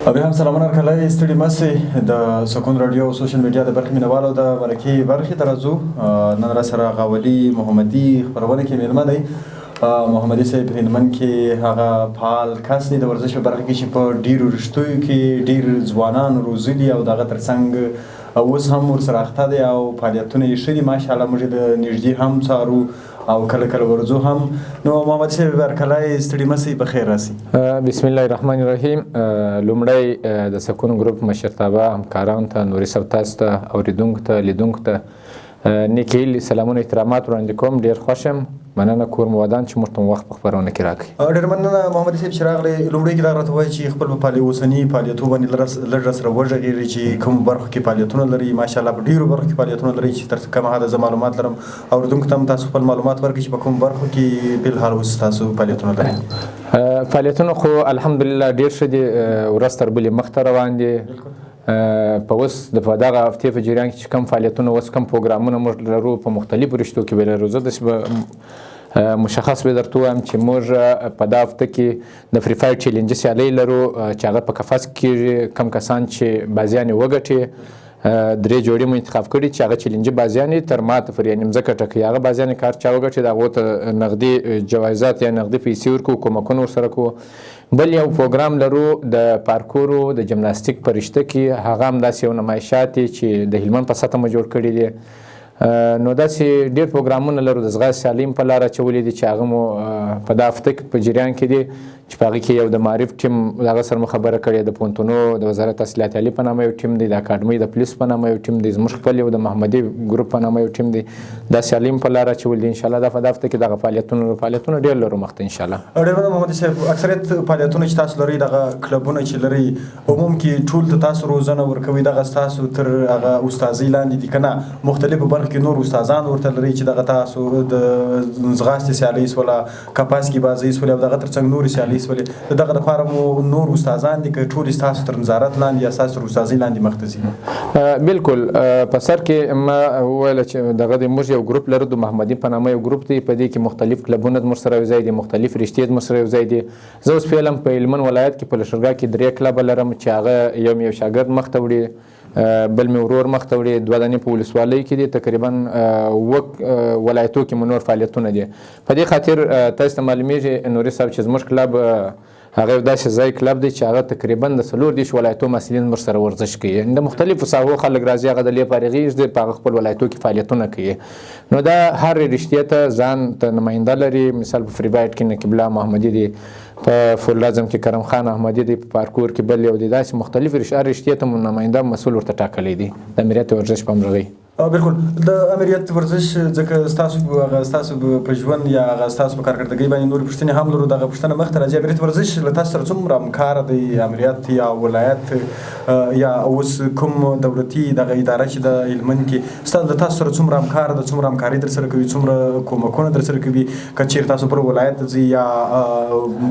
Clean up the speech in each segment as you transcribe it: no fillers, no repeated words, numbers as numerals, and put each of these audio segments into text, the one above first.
بیا هم سلامونه هرکلی ستړي مه سئ د سکون راډیو او سوشل میډیا د برخې مینوالو د مرکې برخې ته راځو. نن راسره غاولي محمدي خپرونه کې میلمه دی. محمدي صاحب هلمند کې هغه فعال کس دی د ورزش په برخه کې چې په ډېرو رشتو کې ډېر ځوانان روزلي او د هغه ترڅنګ اوس هم ورسره اخته دی او فعالیتونه یې ښه دي. ماشاءالله موږ یې د نږدې هم څارو او کله کله ورځو هم. نو محمد صاحب هرکلی ستړي مه سئ، په خیر راسئ. بسم الله الرحمن الرحیم. لومړی د سکون ګروپ مشرتابه همکارانو ته، نوري صاحب تاسو ته، اورېدونکو ته، لیدونکو ته نیک هیلې، سلامونه، احترامات وړاندې کوم. ډېر خوښ یم. مننه کور مو ودان چې موږ ته وخت په خپرونه کې راکړئ. ډېر مننه محمد صاحب چې راغلی. لومړی کې دا راته ووایه چې خپل په اوسني فعالیتونو باندې لږ راسره وغږېږئ چې کومو برخو کې فعالیتونه لرئ. ماشاءالله په ډېرو برخو کې فعالیتونه لرئ چې تر کومه حده زه معلومات لرم. اورېدونکو ته هم تاسو خپل معلومات ورکړئ چې په کومو برخو کې فلحال اوس تاسو فعالیتونه لرئ. فعالیتونه خو الحمدلله ډېر ښه دي، ورځ تر بلې مخته روان دي. په اوس په دغه هفتې په جریان کې چې کوم فعالیتونه اوس کوم پروګرامونه موږ لرو په مختلفو رشتو کې به لرو. زه داسې به مشخص به درته ووایم چې موږ په دا هفته کې د فری فایر چیلنجي سیالۍ لرو چې هغه په قفس کې کم کسان چې بازیان یې وګټي 3 جوړې مو انتخاب کړي چې هغه چیلنجي بازیان یې تر ماته پر یعنې مځکه ټکوي. هغه بازیان یې کار چا وګټي د هغو ته نغدي جوایزات یا نغدي پیسې ورکوو، کومکونه ورسره کوو. بل یو پروګرام لرو د پارکورو د جمناستیک په رشته کې، هغه هم داسې یو نمایشات دي چې د هلمند په سطحه مو جوړ کړي دي. نو داسې ډېر پروګرامونه لرو. د ځغاستې سیالۍ په لاره اچولي دي چې هغه مو په دا هفته کې په جریان کې دي چې په هغې کې یو د معارف ټیم د هغه سره مو خبره کړې، د پوهنتونو د وزارت تحصیلات عالي په نامه یو ټیم دی، د اکاډمۍ د پولیس په نامه یو ټیم دی، زموږ خپل یو د محمدي ګروپ په نامه یو ټیم دی. دا سیالۍ په لاره اچولي دي. انشاءالله دا په دا هفته کې دغه فعالیتونه ډېر لرو مخته انشاءالله. ډېر مننه محمد صاحب. اکثریت فعالیتونه چې تاسو لرئ، دغه کلبونه چې لرئ، عموم کې ټول ته تاسو روزنه ورکوئ. دغه ستاسو تر هغه استاذۍ لاندې دي که نه؟ مختلفو برخو کې نور استادان ورته لرئ چې دغه تاسو د ځغاستې سیالۍ شوله، کپاسکي بازۍ شولې او دغه ترڅنګ نورې سیالۍ شولې. د دغه لپاره مو نور استادان دي که ټول ستاسو تر نظارت لاندې یا ستاسو تر استاذۍ لاندې مخته ځي؟ بلکل. په سر کې ما وویله چې دغه د موږ یو ګروپ لرو، د محمدي په نامه یو ګروپ دی. په دې کې مختلف کلبونه زموږ سره یوځای دي، مختلف رشتې زموږ سره یوځای دي. زه اوس فعلا په هلمند ولایت کې په لښکرګاه کې 3 کلبه لرم چې هغه یو شاګرد مخته وړي، بل مې ورور مخته وړي. 2 دانې په ولسوالۍ کې دي، تقریبا 7 ولایتو کې مو نور فعالیتونه دي. په دې خاطر تاسو ته معلومیږي نوري صاحب چې زموږ کلب هغه یو داسې ځای کلب دی چې هغه تقریبا د 4 ولایتو محصلین موږ سره ورزش کوي. یعنې د مختلفو ساحو خلک راځي، هغه د لیې فارغېږي، په هغه خپل ولایتو کې فعالیتونه کوي. نو دا هر رشتې ته ځان ته نماینده لري. مثال په فری بایټ کې نقیب الله محمدي دی، په فولازم کې کرم خان احمدي دی، په پارکور کې بل یو دی. داسې مختلف رشتې ته نماینده مسؤل ورته ټاکلی دی د امریت ورزش په همغږۍ. بلکل. د امریت ورزش ځکه ستاسو په ژوند یا هغه ستاسو په کارکردګۍ باندې نورې پوښتنې هم لرو. دغه پوښتنه مخته راځي. امریت ورزش له تاسو سره څومره همکاره دی؟ امریت یا ولایت یا اوس کوم دولتي دغه اداره چې د هلمند کې له تاسو سره څومره همکاره ده؟ څومره همکاري در سره کوي؟ څومره کومکونه در سره کوي؟ که چېرې تاسو پر ولایت ځئ یا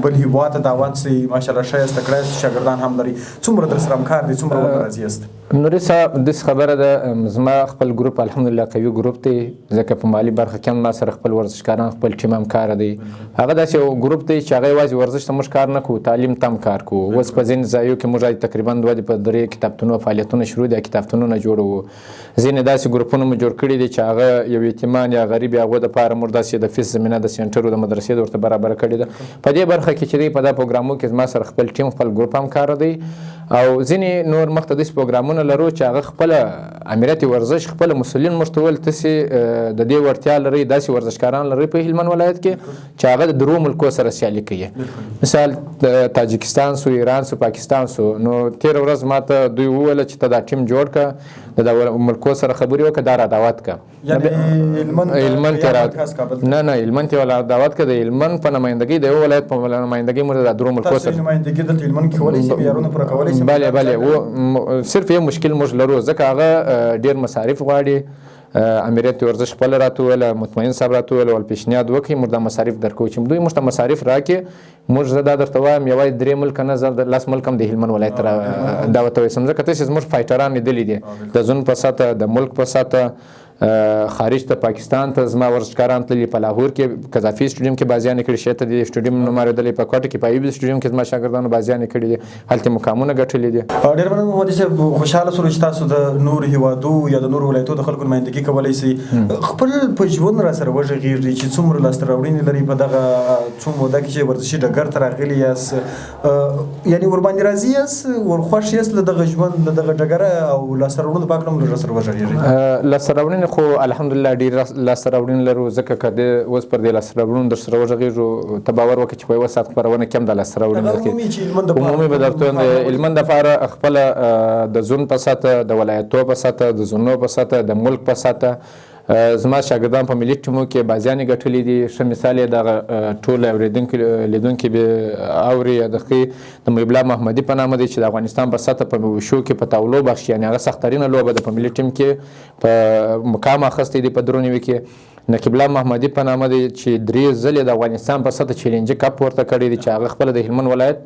بل هېواد ته دعوت سئ، ماشاءالله ښه یاست، تکړه یاست، شاګردان هم لرئ، څومره در سره همکار دي؟ څومره ورته راضي یاست؟ نوري صاحب داسې خبره ده، زما خپل ګروپ الحمدلله قوي ګروپ دی، ځکه په مالي برخه کې هم ما سره خپل ورزشکاران، خپل ټیم همکاره دی. هغه داسې یو ګروپ دی چې هغه یوازې ورزش ته موږ کار نه کوو، تعلیم ته هم کار کوو. اوس په ځینې ځایو کې موږ تقریبا 2 په 3 کتابتونو فعالیتونه شروع دي، کتابتونونه جوړوو. ځینې داسې ګروپونه مو جوړ کړي دي چې هغه یو یتیمان یا غریب یا هغو دپاره موږ داسې د فیس زمینه د سینټرو د مدرسې د ورته برابره کړې ده. په دې برخه کې چې دی په دا پروګرامونو کې زما سره خپل ټیم، خپل ګروپ همکاره دی. او ځینې نور مخته داسې پروګرامونه لرو چې هغه خپله امریت ورزش خپله مسؤلین موږ ته ویل تاسې د دې وړتیا لرئ، داسې ورزشکاران لرئ په هلمند ولایت کې چې هغه د 3 ملکو سره سیالي کوي. مثال د تاجکستان سو، ایران سو، پاکستان سو. نو تېره ورځ ما ته دوی وویله چې ته دا ټیم جوړ کړه، د دغو ملکو سره خبرې وکړه، دا را دعوت کړه. هلمند کې نه هلمند ته را دعوت کړه. د هلمند په نمایندګۍ، د یو ولایت په نمایندګۍ موږ د 3 ملکو سره نمایندګي دلته هلمند کې کولی شي، معیارونه پوره کولی شي. بله صرف یو مشکل موږ لرو، ځکه هغه ډېر مصارف غواړي. امریت ورزش خپله راته وویله، مطمئن صاحب راته وویله، ول پیشنهاد وکړئ موږ دا مصارف درکوو. چې دوی موږ ته مصارف راکړي، موږ زه دا درته وایم یوازې 3 ملک نه، زه 10 ملک هم د هلمند ولایت ته دعوت ویسم. ځکه تاسې زموږ فایټران لیدلي دي د زون په سطحه، د ملک په سطحه، خارج ته پاکستان ته زما ورزشکاران تللي په لاهور کې قذافي سټیډیم کې بازیانې کړي شی ته د سټیډیم نوم اورېدلی په کوټه کې په ایوب سټیډیم کې زما شاګردانو بازیانې کړي دي هلته مقامونه ګټلي دي. ډېر مننه محمد صاحب خوشحاله شولو چې تاسو د نورو هیوادو یا د نورو ولایتو د خلکو نمایندګي کولی شئ خپل په ژوند را سره وغږېږئ چې څومره لاسته راوړنې لري په دغه څو موده کې چې ورزشي ډګر ته راغلي یاست یعنې ورباندې راضي یاست ورخوښ یاست له دغه ژوند له دغه ډګره او لاسته راوړنو په هکله هم لږ سره وغږېږئ. لاسته راوړنې خو الحمدلله ډېر لاسته راوړنې لرو ځکه که د اوس پر دې لاسته راوړنو در سره وغږېږو ته باور وکړه چې په یوه ساعت خپرونه کې هم دا لاسته راوړنې عمومي به درته د هلمند دپاره خپله د زون په سطحه د ولایتو په سطحه د زونو په سطحه د ملک په سطحه زما شاګردان په ملي ټیمو کې بازیانې ګټلي دي. ښه مثال یې دغه ټول اورېدونکي لیدونکي به اوري دغه د محب الله محمدي په نامه دی چې د افغانستان په سطحه په وشو کې په تاولو بخش یعنې هغه سختترینه لوبه ده په ملي ټیم کې په مقام اخیستی دی په درو نوي کې. نقیب الله محمدي په نامه دی چې 3 ځلې د افغانستان په سطحه چیلنجي کپ ورته کړی دی چې هغه خپله د هلمند ولایت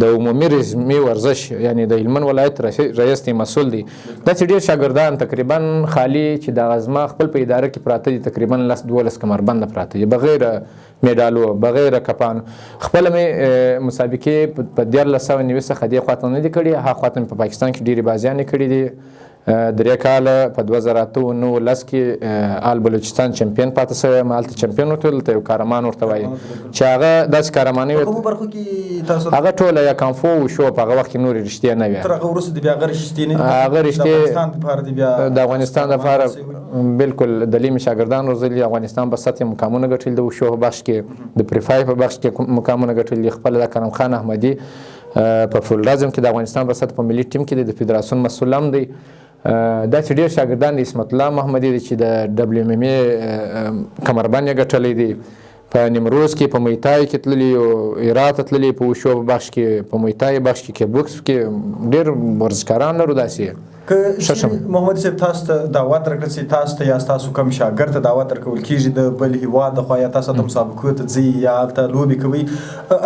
د عمومي رسمي ورزش یعنی د هلمند ولایت رئیس دی مسؤل دی. داسې ډېر شاګردان تقریبا خالي چې دغه زما خپل په اداره کې پراته دي تقریبا 12 کمربنده پراته دي بغیر میډالو بغیر کپانو. خپله مې مسابقې په 1390 څخه دې خواته نه دي کړي ها خواته مې په پاکستان کې ډېرې بازیانې کړي دي. 3 کاله په 2009 کې آل بلوچستان چمپیون پاتې شوی یم هلته چمپیون ورته دلته یو کارمان ورته وایي چې هغه داسې کارماني هغه ټوله یا کانفو وشو په هغه وخت کې نورې رښتیا نه وې تر هغه وروسته بیا هغه رښتې نه هغه رښتې د افغانستان دپاره بلکل دلي مې شاګردان روزلي افغانستان په سطحې مقامونه ګټلي د وشو په بخش کې د پریفای په بخش کې مقامونه ګټلي خپله د کرم خان احمدي په فولډازم کې د افغانستان په سطحه په ملي ټیم کې د فدراسیون مسؤل هم دی. داسې ډېر شاګردان د اسمت الله محمدي دی چې د ډبلیو ایم ایم ای کمربند یې ګټلی دی په نیمروز کې په میتای کې تللي هرات ته تللي په وشو په بخش کې په میتای بخش کې کیکبوکس کې ډېر ورزشکاران لرو داسې که محمد صاحب تاسو ته دعوت درکړل شي تاسو ته یا ستاسو کوم شاګرد ته دعوت درکول کېږي د بل هېواد لخوا یا تاسو ته مسابقو ته ځئ یا هلته لوبې کوئ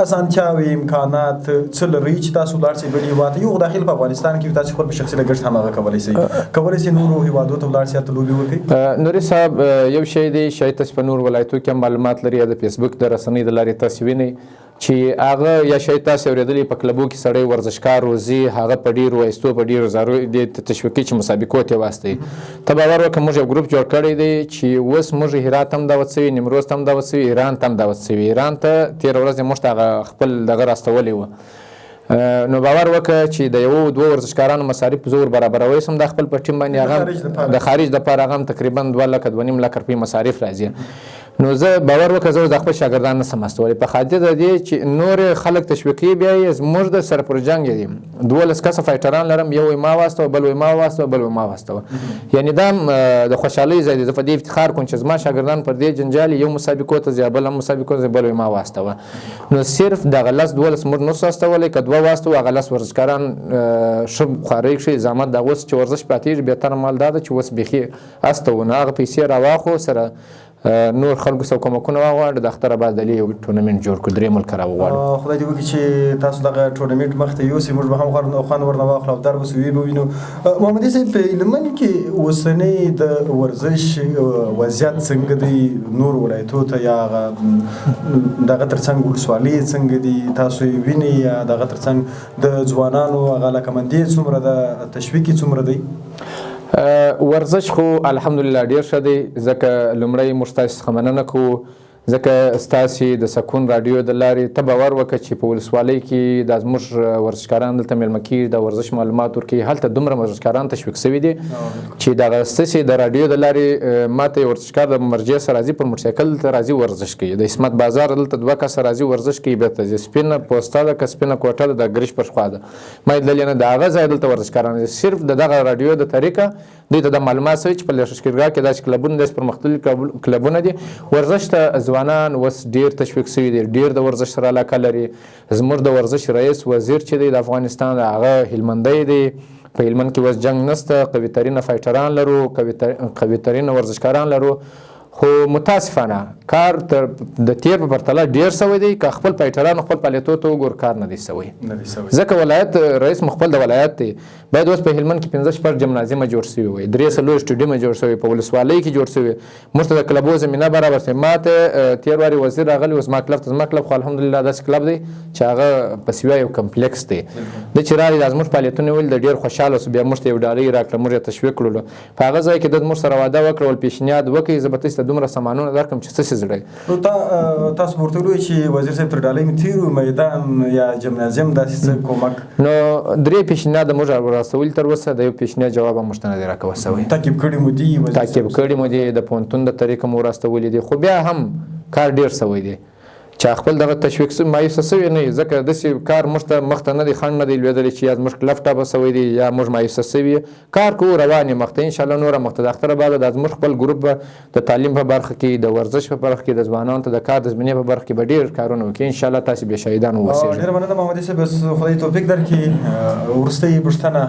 اسانتیاوې امکانات څه لرئ چې تاسو ولاړ شئ بل هېواد ته یو داخل په افغانستان کې تاسو خپل په شخصي لګښت هماغه کولی شئ کولی شئ نورو هېوادو ته ولاړ شئ هلته لوبې وکړئ. نوري صاحب یو شی دی شاید تاسو په نورو ولایتو کې معلومات لري د فیسبوک د رسنۍ د لارې تاسو وینئ چې هغه یا شاید تاسو اورېدلی په کلبو کې سړی ورزشکار روزي هغه په ډېرو وایستو په ډېرو زارو دې تشویقي چې مسابقو ته واستوي. ته باور وکړه موږ یو ګروپ جوړ کړی دی چې اوس موږ هرات هم دعوت شوي نیمروز ته هم دعوت شوي ایران ته هم دعوت شوي. ایران ته تېره ورځ موږ ته هغه خپل دغه راستولی وه نو باور وکړه چې د 1-2 ورزشکارانو مصارف زه ور برابروی سم د خپل په ټیم باندې هغه د خارج دپاره هغه هم تقریبا 2.5 لک روپۍ مصارف راځي. نو زه باور وکړه زه د خپل شاګردان نسم استولی په خاطر د دې چې نور خلک تشویقي بیا یې زموږ د سره پر جنګ دي 12 کسه فایټران لرم یو ما واستو بل ما واستو بل ما واستو یعنی دا د خوشحالۍ ځای دی. زه په دې افتخار کوم چې زما شاګردان پر دې جنجال یو مسابقو ته ځي بل هم مسابقو ته بل ما واستو نو صرف دغه 12 موږ نو واستولی که 2 واستو هغه 10 ورزشکاران ښه خوارۍ کړي زحمت د اوس چې ورزش پاتېږي بهتره مال دا ده چې اوس بیخي استو نه هغه پیسې راواخو سره نور خلکو سره کومکونه واغواړو د اختر آباد دلي یو ټورنمنټ جوړ کړو 3 ملک راوغواړو. خدای دې وکړي چې تاسو دغه ټورنمنټ مخته یوسئ موږ به هم خوند ورنه واخلو او دربس ویې به وینو. محمدي صاحب په هلمند کې اوسنی د ورزش وضعیت څنګه دی نور ولایتو ته یا دغه ترڅنګ ولسوالۍ څنګه دي تاسو یې وینئ یا دغه ترڅنګ د ځوانانو هغه علاقمندي څومره ده تشویق یې څومره دی؟ ورزش خو الحمدلله ډېر ښه دی ځکه لومړی موږ ستاسې څخه مننه کوو ځکه ستاسې د سکون راډیو د لارې ته باور وکړه چې په ولسوالۍ کې دا زموږ ورزشکاران دلته میلمه کېږي د ورزش معلومات ورکوي هلته دومره ورزشکاران تشویق شوي دي چې دغه ستاسې د راډیو د لارې ماته یو ورزشکار د مرجع سره راځي پر موټرسایکل دلته راځي ورزش کوي د اسمت بازار دلته 2 کسه راځي ورزش کوي بېرته ځي سپینه پوسته ده که سپینه کوټه ده د ګرش پر خوا ده ما لیدلې نه د هغه ځای دلته ورزشکاران دي صرف د دغه راډیو د طریقه دوی ته د معلومات شوي چې په لښکرګاه کې داسې کلبونه داسې پرمختللي کلبونه دي ورزش ته ځوانان اوس ډېر تشویق شوي دي ډېر د ورزش سره علاقه لري. زموږ د ورزش رئیس وزیر چې دی د افغانستان هغه هلمندی دی په هلمند کې اوس جنګ نشته قوي ترینه فایټران لرو قوي ترینه ورزشکاران لرو خو متاسفانه کار د تیر په پرتله ډیر سوی دی که خپل فایټرانو خپل فعالیتونو ته وګور کار نه دی سوی ځکه ولایت رئیس خپل د ولایت دی باید اوس په هلمند کې 15 شپږ جمنازیمه جوړ سوي وي 3 څلور سټیډیومه جوړ سوي په ولسوالۍ کې جوړ سوي موږ ته د کلبو زمینه برابر سوي ماته تیر واري وزیر راغلی اوس ما کلب ته زما کلب خو الحمدلله داسې کلب دی چې هغه په سویا یو کمپلیکس دی د چې راغلی د زموږ فعالیتونه ویل د ډېر خوشحاله سو بیا موږ ته یو ډالۍ راکړه موږ یې تشویق کړلو په هغه ځای کې د موږ سره واده وکړه ول پیشنهاد وکړئ زه به تاسو ته دومره سامانونه درکړم چې څه شي زړی تاسو ورته وایئ چې وزیر صاحب تر ډالۍ مې تیر میدان یا جمنازیم داسې څه کومک نو 3 پیشنهاد موږ راستولي تر اوسه د یو پیشنهاد جواب هم موږ ته نه دی راکوه سوی تعقیب کړي مو دي تعقیب کړي مو دي د پوهنتون د طریقه مو راستولي دي خو بیا هم کار ډیر سوی دی چې خپل دغه تشویق مایوسه سوی نه ځکه داسې کار موږ ته مخته نه دی خنډ نه دی لوېدلی چې یا زموږ لفټه به سوی دی یا موږ مایوسه سوي کار کوو روان یې مخته انشاءالله نوره مخته د اختره بعده دا زموږ خپل ګروپ به د تعلیم په برخه کې د ورزش په برخه کې د ځوانانو ته د کار د زمینې په برخه کې به ډېر کارونه وکړي انشاءالله تاسې بې شهیدان واوسېږئ ډېره مننه محمد صاحب بس خدای توفیق درکړي وروستۍ پوښتنه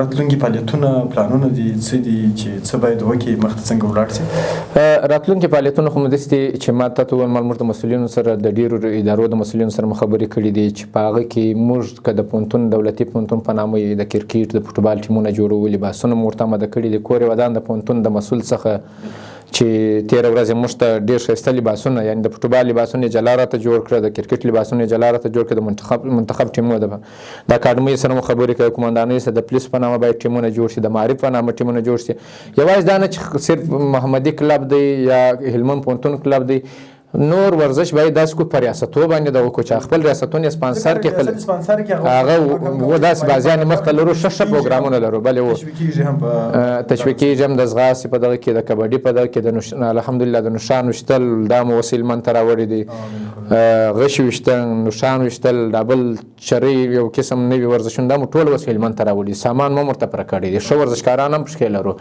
راتلونکي فعالیتونه پلانونه دي څه دي چې څه باید وکړي مخته څنګه ولاړ شي راتلونکي فعالیتونه خو مو داسې دي چې ما تاته وویل ما لمونږ د مسؤلینو سره د ډېرو ادارو د مسؤلینو سره مو خبرې کړي دي چې په هغه کې موږ که د پوهنتون دولتي پوهنتون په نامه د کرکټ د فوټبال ټیمونه جوړولي بحثونه مو ورته آماده کړي دي کور ودان د پوهنتون د مسؤل څخه چې تېره ورځ موږ ته ډېر ښایسته لباسونه یعنې د فوټبال لباسونه یې جلا راته جوړ کړه د کرکټ لباسونه یې جلا راته جوړ کړه د منتخب ټیمونو د اکاډمۍ سره مو خبرې کوي قومندانۍ سره د پولیس په نامه باید ټیمونه جوړ شي د معارف په نامه ټیمونه جوړ شي یوازې دا نه چې صرف محمدي کلب دی یا هلمند پوهنتون کلب دی نور ورزش باید داسې کو په ریاستو باندې د وکړو چې خپل ریاستونه سپانسر کړي هغه داسې بازیانې مخته لرو ښه پروګرامونه لرو بلې تشویقیږي هم د ځغاستې په دغه کې د کبډي په دغه کې الحمدلله د نوشان ویشتل دا مو اوس هلمند ته راوړي دي غش ویشتل نوشان ویشتل دا بل چرۍ یو قسم نوي ورزشونه دا مو ټول اوس هلمند ته راوړي سامان مو ورته پوره کړی دي ښه ورزشکاران هم پکې لرو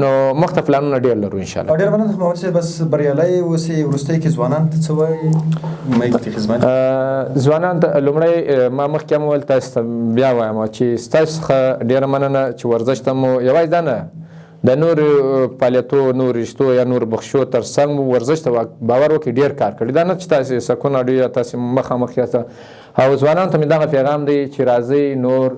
نو مخته پلانونه ډېر لرو انشاءالله ډېر مننه محمد صاحب بس بریالی اوسئ وروستۍ کې ځوانانو ته څه وایي میک د خدمت ځوانانو ته لومړی ما مخکې هم وویل تاسو ته بیا وایم چې ستاسو څخه ډېره مننه چې ورزش ته مو یوازې دا نه د نورو فعالیتو نور رشتو یا نور بخشو تر څنګ مو ورزش ته باور وکړي ډېر کار کړی دا نه چې تاسې سکون اډو یا تاسې مخامخ یاست او ځوانانو ته مې دغه پیغام دی چې راځئ نور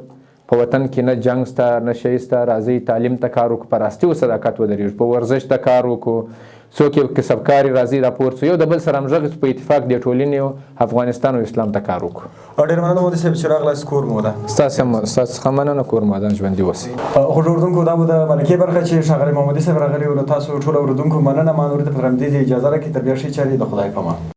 په وطن کې نه جنګ سته نه شی سته راځئ تعلیم ته کار وکړو په راستي او صداقت ودرېږو په ورزش ته کار وکړو څوک یو کسبکاري راځي راپورته یو د بل سره همغږي په اتفاق د ټولنې افغانستان او اسلام ته کار وکړو ډېر مننه مودي صاحب چې راغلاست کور مو ده ستاسو څخه مننه کور مادان ژوندي اوسئ خو اردوونکو دا به د ملکې برخه چې ښاغلی محمدي صاحب راغلی و له تاسو ټولو اردوونکو مننه ما نورې ته په همدې اجازه راکړئ تر بیا ښې چارې د خدای په امان